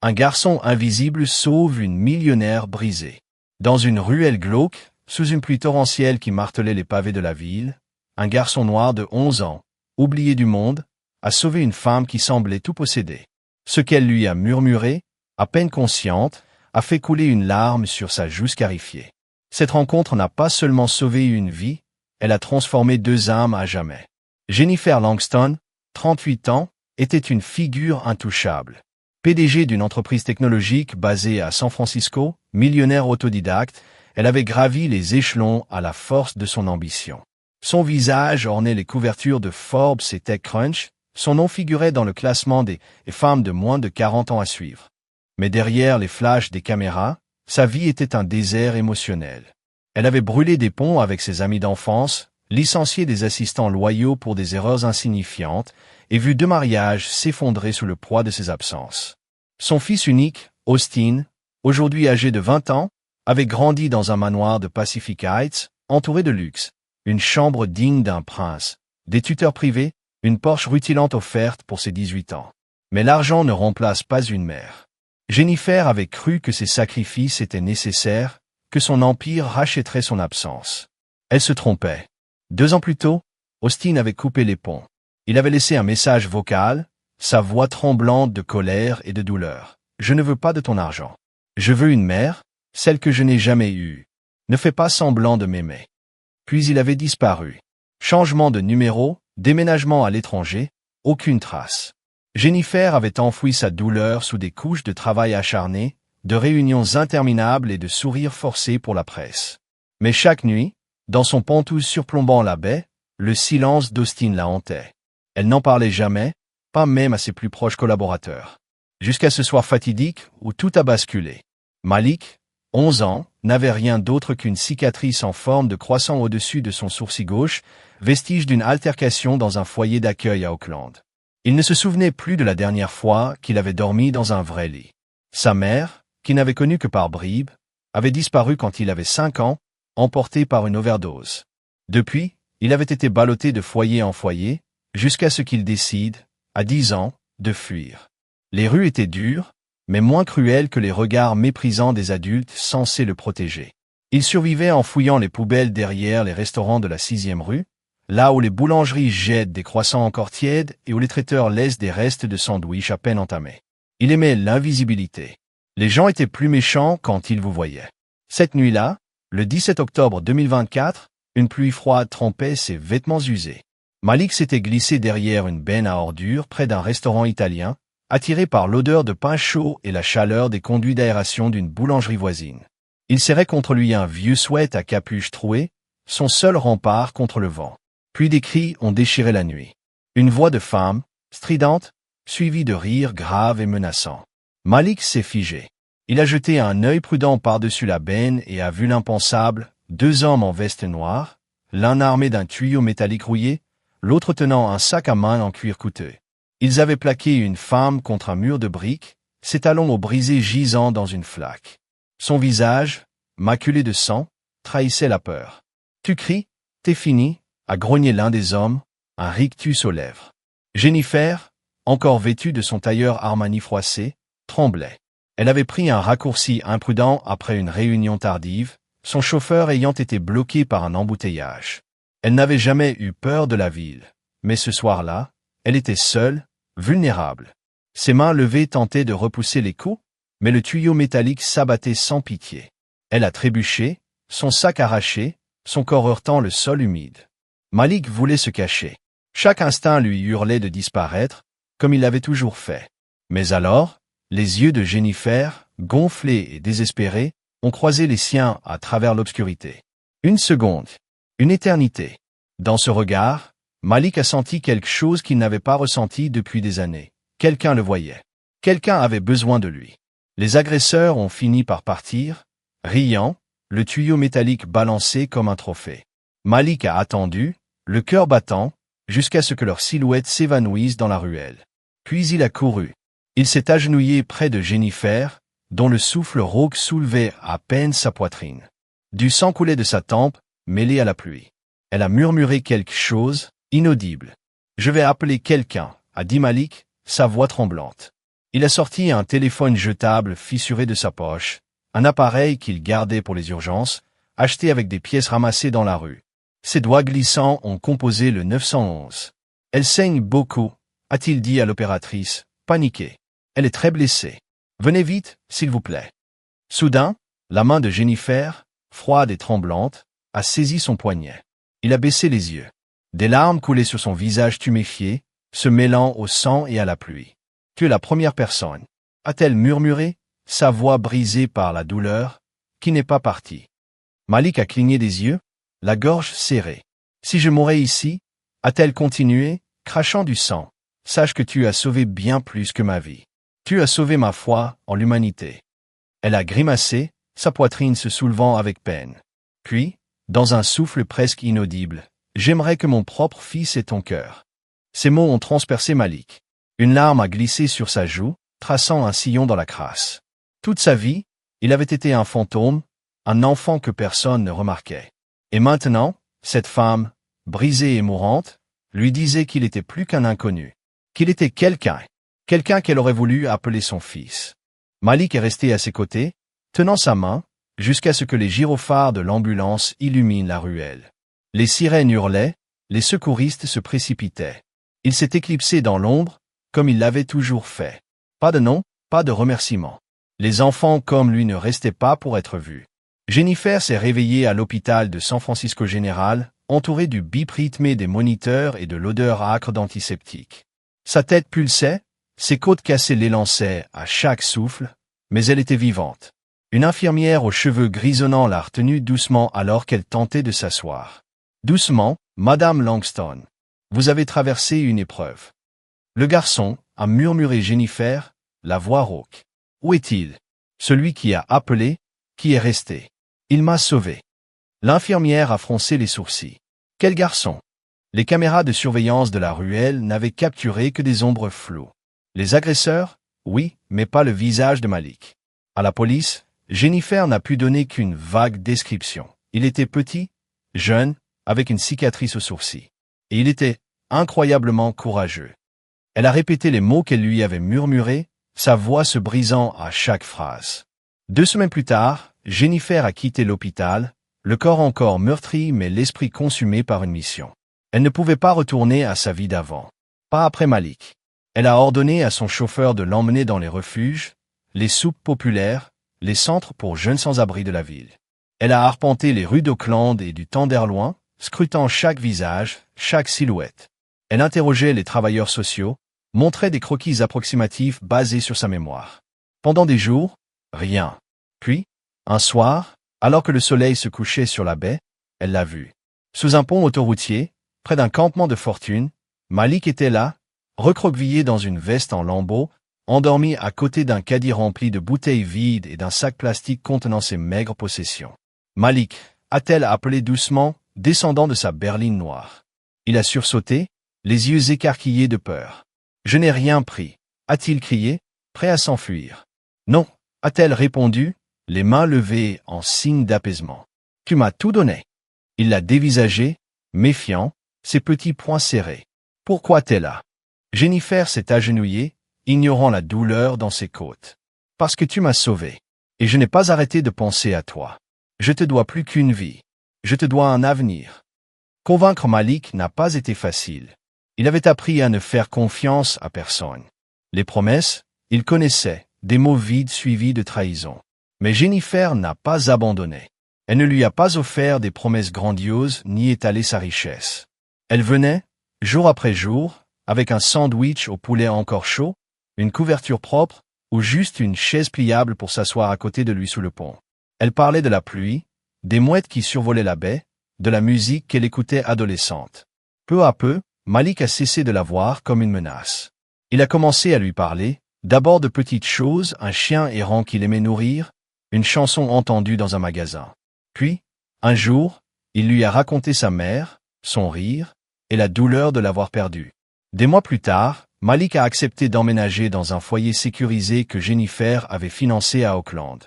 Un garçon invisible sauve une millionnaire brisée. Dans une ruelle glauque, sous une pluie torrentielle qui martelait les pavés de la ville, un garçon noir de 11 ans, oublié du monde, a sauvé une femme qui semblait tout posséder. Ce qu'elle lui a murmuré, à peine consciente, a fait couler une larme sur sa joue scarifiée. Cette rencontre n'a pas seulement sauvé une vie, elle a transformé 2 âmes à jamais. Jennifer Langston, 38 ans, était une figure intouchable. PDG d'une entreprise technologique basée à San Francisco, millionnaire autodidacte, elle avait gravi les échelons à la force de son ambition. Son visage ornait les couvertures de Forbes et TechCrunch, son nom figurait dans le classement des femmes de moins de 40 ans à suivre. Mais derrière les flashs des caméras, sa vie était un désert émotionnel. Elle avait brûlé des ponts avec ses amis d'enfance, licencié des assistants loyaux pour des erreurs insignifiantes, et vu 2 mariages s'effondrer sous le poids de ses absences. Son fils unique, Austin, aujourd'hui âgé de 20 ans, avait grandi dans un manoir de Pacific Heights, entouré de luxe, une chambre digne d'un prince, des tuteurs privés, une Porsche rutilante offerte pour ses 18 ans. Mais l'argent ne remplace pas une mère. Jennifer avait cru que ses sacrifices étaient nécessaires, que son empire rachèterait son absence. Elle se trompait. 2 ans plus tôt, Austin avait coupé les ponts. Il avait laissé un message vocal, sa voix tremblante de colère et de douleur. « Je ne veux pas de ton argent. Je veux une mère, celle que je n'ai jamais eue. Ne fais pas semblant de m'aimer. » Puis il avait disparu. Changement de numéro, déménagement à l'étranger, aucune trace. Jennifer avait enfoui sa douleur sous des couches de travail acharné, de réunions interminables et de sourires forcés pour la presse. Mais chaque nuit, dans son pantouse surplombant la baie, le silence d'Austin la hantait. Elle n'en parlait jamais, pas même à ses plus proches collaborateurs. Jusqu'à ce soir fatidique où tout a basculé. Malik, 11 ans, n'avait rien d'autre qu'une cicatrice en forme de croissant au-dessus de son sourcil gauche, vestige d'une altercation dans un foyer d'accueil à Auckland. Il ne se souvenait plus de la dernière fois qu'il avait dormi dans un vrai lit. Sa mère, qui n'avait connu que par bribes, avait disparu quand il avait 5 ans, emporté par une overdose. Depuis, il avait été ballotté de foyer en foyer, jusqu'à ce qu'il décide, à 10 ans, de fuir. Les rues étaient dures, mais moins cruelles que les regards méprisants des adultes censés le protéger. Il survivait en fouillant les poubelles derrière les restaurants de la 6e rue, là où les boulangeries jettent des croissants encore tièdes et où les traiteurs laissent des restes de sandwichs à peine entamés. Il aimait l'invisibilité. Les gens étaient plus méchants quand ils vous voyaient. Cette nuit-là, le 17 octobre 2024, une pluie froide trempait ses vêtements usés. Malik s'était glissé derrière une benne à ordures près d'un restaurant italien, attiré par l'odeur de pain chaud et la chaleur des conduits d'aération d'une boulangerie voisine. Il serrait contre lui un vieux sweat à capuche trouée, son seul rempart contre le vent. Puis des cris ont déchiré la nuit. Une voix de femme, stridente, suivie de rires graves et menaçants. Malik s'est figé. Il a jeté un œil prudent par-dessus la benne et a vu l'impensable, 2 hommes en veste noire, l'un armé d'un tuyau métallique rouillé, l'autre tenant un sac à main en cuir coûteux. Ils avaient plaqué une femme contre un mur de briques, ses talons aux brisés gisant dans une flaque. Son visage, maculé de sang, trahissait la peur. « Tu cries, t'es fini » a grogné l'un des hommes, un rictus aux lèvres. Jennifer, encore vêtue de son tailleur Armani froissé, tremblait. Elle avait pris un raccourci imprudent après une réunion tardive, son chauffeur ayant été bloqué par un embouteillage. Elle n'avait jamais eu peur de la ville, mais ce soir-là, elle était seule, vulnérable. Ses mains levées tentaient de repousser les coups, mais le tuyau métallique s'abattait sans pitié. Elle a trébuché, son sac arraché, son corps heurtant le sol humide. Malik voulait se cacher. Chaque instinct lui hurlait de disparaître, comme il l'avait toujours fait. Mais alors, les yeux de Jennifer, gonflés et désespérés, ont croisé les siens à travers l'obscurité. Une seconde, une éternité. Dans ce regard, Malik a senti quelque chose qu'il n'avait pas ressenti depuis des années. Quelqu'un le voyait. Quelqu'un avait besoin de lui. Les agresseurs ont fini par partir, riant, le tuyau métallique balancé comme un trophée. Malik a attendu, le cœur battant, jusqu'à ce que leurs silhouettes s'évanouissent dans la ruelle. Puis il a couru. Il s'est agenouillé près de Jennifer, dont le souffle rauque soulevait à peine sa poitrine. Du sang coulait de sa tempe, mêlé à la pluie. Elle a murmuré quelque chose, inaudible. « Je vais appeler quelqu'un » a dit Malik, sa voix tremblante. Il a sorti un téléphone jetable fissuré de sa poche, un appareil qu'il gardait pour les urgences, acheté avec des pièces ramassées dans la rue. Ses doigts glissants ont composé le 911. Elle saigne beaucoup, a-t-il dit à l'opératrice, paniquée. Elle est très blessée. Venez vite, s'il vous plaît. Soudain, la main de Jennifer, froide et tremblante, a saisi son poignet. Il a baissé les yeux. Des larmes coulaient sur son visage tuméfié, se mêlant au sang et à la pluie. « Tu es la première personne, » a-t-elle murmuré, sa voix brisée par la douleur, qui n'est pas partie. Malik a cligné des yeux, la gorge serrée. « Si je mourais ici, » a-t-elle continué, crachant du sang, « sache que tu as sauvé bien plus que ma vie. Tu as sauvé ma foi en l'humanité. » Elle a grimacé, sa poitrine se soulevant avec peine. Puis, dans un souffle presque inaudible, « J'aimerais que mon propre fils ait ton cœur. » Ces mots ont transpercé Malik. Une larme a glissé sur sa joue, traçant un sillon dans la crasse. Toute sa vie, il avait été un fantôme, un enfant que personne ne remarquait. Et maintenant, cette femme, brisée et mourante, lui disait qu'il était plus qu'un inconnu, qu'il était quelqu'un qu'elle aurait voulu appeler son fils. Malik est resté à ses côtés, tenant sa main, jusqu'à ce que les gyrophares de l'ambulance illuminent la ruelle. Les sirènes hurlaient, les secouristes se précipitaient. Il s'est éclipsé dans l'ombre, comme il l'avait toujours fait. Pas de nom, pas de remerciement. Les enfants comme lui ne restaient pas pour être vus. Jennifer s'est réveillée à l'hôpital de San Francisco Général, entourée du bip rythmé des moniteurs et de l'odeur âcre d'antiseptique. Sa tête pulsait, ses côtes cassées l'élançaient à chaque souffle, mais elle était vivante. Une infirmière aux cheveux grisonnants l'a retenue doucement alors qu'elle tentait de s'asseoir. Doucement, Madame Langston. Vous avez traversé une épreuve. Le garçon, a murmuré Jennifer, la voix rauque. Où est-il? Celui qui a appelé, qui est resté. Il m'a sauvé. L'infirmière a froncé les sourcils. Quel garçon? Les caméras de surveillance de la ruelle n'avaient capturé que des ombres floues. Les agresseurs? Oui, mais pas le visage de Malik. À la police, Jennifer n'a pu donner qu'une vague description. Il était petit, jeune, avec une cicatrice au sourcil. Et il était incroyablement courageux. Elle a répété les mots qu'elle lui avait murmurés, sa voix se brisant à chaque phrase. 2 semaines plus tard, Jennifer a quitté l'hôpital, le corps encore meurtri mais l'esprit consumé par une mission. Elle ne pouvait pas retourner à sa vie d'avant. Pas après Malik. Elle a ordonné à son chauffeur de l'emmener dans les refuges, les soupes populaires, les centres pour jeunes sans-abri de la ville. Elle a arpenté les rues d'Oakland et du Tenderloin, scrutant chaque visage, chaque silhouette. Elle interrogeait les travailleurs sociaux, montrait des croquis approximatifs basés sur sa mémoire. Pendant des jours, rien. Puis, un soir, alors que le soleil se couchait sur la baie, elle l'a vu. Sous un pont autoroutier, près d'un campement de fortune, Malik était là, recroquevillé dans une veste en lambeaux, endormi à côté d'un caddie rempli de bouteilles vides et d'un sac plastique contenant ses maigres possessions. Malik, a-t-elle appelé doucement, descendant de sa berline noire. Il a sursauté, les yeux écarquillés de peur. « Je n'ai rien pris », a-t-il crié, prêt à s'enfuir. « Non », a-t-elle répondu, les mains levées en signe d'apaisement. « Tu m'as tout donné. » Il l'a dévisagé, méfiant, ses petits poings serrés. « Pourquoi t'es là ?» Jennifer s'est agenouillée, ignorant la douleur dans ses côtes. « Parce que tu m'as sauvé. Et je n'ai pas arrêté de penser à toi. Je te dois plus qu'une vie. Je te dois un avenir. » Convaincre Malik n'a pas été facile. Il avait appris à ne faire confiance à personne. Les promesses, il connaissait, des mots vides suivis de trahison. Mais Jennifer n'a pas abandonné. Elle ne lui a pas offert des promesses grandioses ni étalé sa richesse. Elle venait, jour après jour, avec un sandwich au poulet encore chaud, une couverture propre, ou juste une chaise pliable pour s'asseoir à côté de lui sous le pont. Elle parlait de la pluie, des mouettes qui survolaient la baie, de la musique qu'elle écoutait adolescente. Peu à peu, Malik a cessé de la voir comme une menace. Il a commencé à lui parler, d'abord de petites choses, un chien errant qu'il aimait nourrir, une chanson entendue dans un magasin. Puis, un jour, il lui a raconté sa mère, son rire, et la douleur de l'avoir perdue. Des mois plus tard, Malik a accepté d'emménager dans un foyer sécurisé que Jennifer avait financé à Oakland.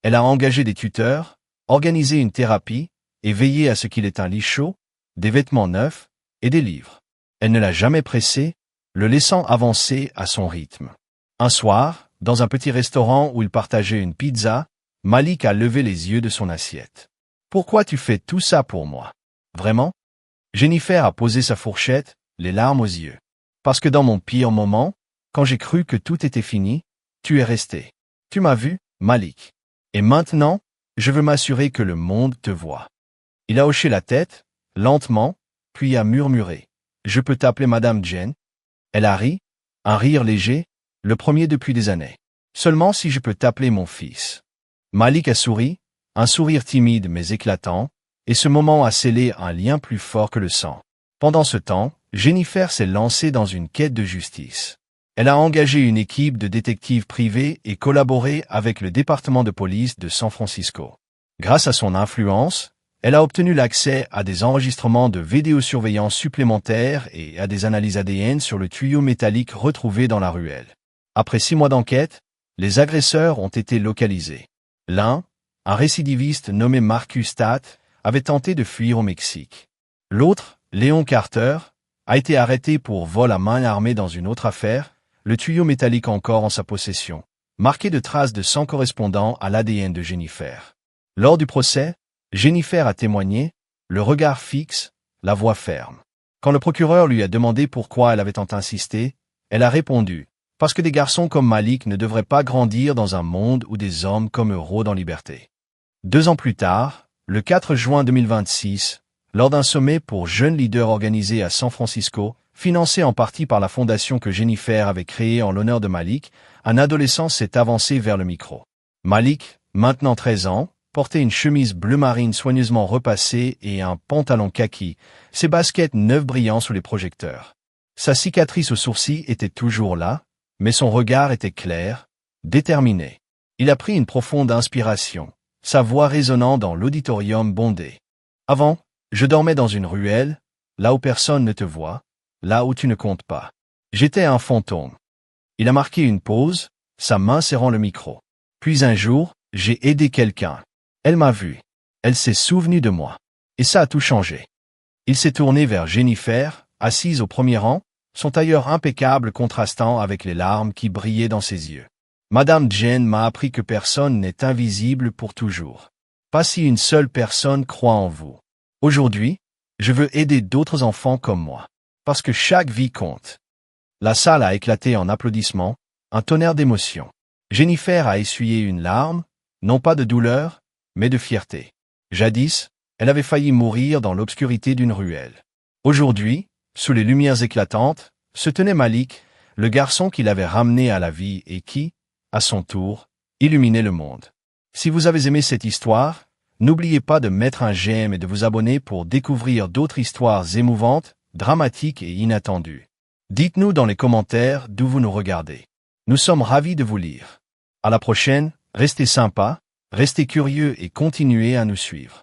Elle a engagé des tuteurs, organisé une thérapie, et veillé à ce qu'il ait un lit chaud, des vêtements neufs, et des livres. Elle ne l'a jamais pressé, le laissant avancer à son rythme. Un soir, dans un petit restaurant où il partageait une pizza, Malik a levé les yeux de son assiette. « Pourquoi tu fais tout ça pour moi? Vraiment? » Jennifer a posé sa fourchette, les larmes aux yeux. « Parce que dans mon pire moment, quand j'ai cru que tout était fini, tu es resté. Tu m'as vu, Malik. Et maintenant, je veux m'assurer que le monde te voit. » Il a hoché la tête, lentement, puis a murmuré. « Je peux t'appeler Madame Jen ?» Elle a ri, un rire léger, le premier depuis des années. « Seulement si je peux t'appeler mon fils. » Malik a souri, un sourire timide mais éclatant, et ce moment a scellé un lien plus fort que le sang. Pendant ce temps, Jennifer s'est lancée dans une quête de justice. Elle a engagé une équipe de détectives privés et collaboré avec le département de police de San Francisco. Grâce à son influence, elle a obtenu l'accès à des enregistrements de vidéosurveillance supplémentaires et à des analyses ADN sur le tuyau métallique retrouvé dans la ruelle. Après 6 mois d'enquête, les agresseurs ont été localisés. L'un, un récidiviste nommé Marcus Tate, avait tenté de fuir au Mexique. L'autre, Léon Carter, a été arrêté pour vol à main armée dans une autre affaire, le tuyau métallique encore en sa possession, marqué de traces de sang correspondant à l'ADN de Jennifer. Lors du procès, Jennifer a témoigné, le regard fixe, la voix ferme. Quand le procureur lui a demandé pourquoi elle avait tant insisté, elle a répondu « Parce que des garçons comme Malik ne devraient pas grandir dans un monde où des hommes comme eux rôdent en liberté. » 2 ans plus tard, le 4 juin 2026, lors d'un sommet pour jeunes leaders organisé à San Francisco, financé en partie par la fondation que Jennifer avait créée en l'honneur de Malik, un adolescent s'est avancé vers le micro. Malik, maintenant 13 ans, portait une chemise bleu marine soigneusement repassée et un pantalon kaki, ses baskets neuves brillant sous les projecteurs. Sa cicatrice au sourcil était toujours là, mais son regard était clair, déterminé. Il a pris une profonde inspiration, sa voix résonnant dans l'auditorium bondé. « Avant, je dormais dans une ruelle, là où personne ne te voit, là où tu ne comptes pas. J'étais un fantôme. » Il a marqué une pause, sa main serrant le micro. « Puis un jour, j'ai aidé quelqu'un. Elle m'a vu. Elle s'est souvenue de moi. Et ça a tout changé. » Il s'est tourné vers Jennifer, assise au premier rang, son tailleur impeccable contrastant avec les larmes qui brillaient dans ses yeux. « Madame Jen m'a appris que personne n'est invisible pour toujours. Pas si une seule personne croit en vous. Aujourd'hui, je veux aider d'autres enfants comme moi. Parce que chaque vie compte. » La salle a éclaté en applaudissements, un tonnerre d'émotions. Jennifer a essuyé une larme, non pas de douleur, mais de fierté. Jadis, elle avait failli mourir dans l'obscurité d'une ruelle. Aujourd'hui, sous les lumières éclatantes, se tenait Malik, le garçon qui l'avait ramené à la vie et qui, à son tour, illuminait le monde. Si vous avez aimé cette histoire, n'oubliez pas de mettre un j'aime et de vous abonner pour découvrir d'autres histoires émouvantes, dramatiques et inattendues. Dites-nous dans les commentaires d'où vous nous regardez. Nous sommes ravis de vous lire. À la prochaine, restez sympas, restez curieux et continuez à nous suivre.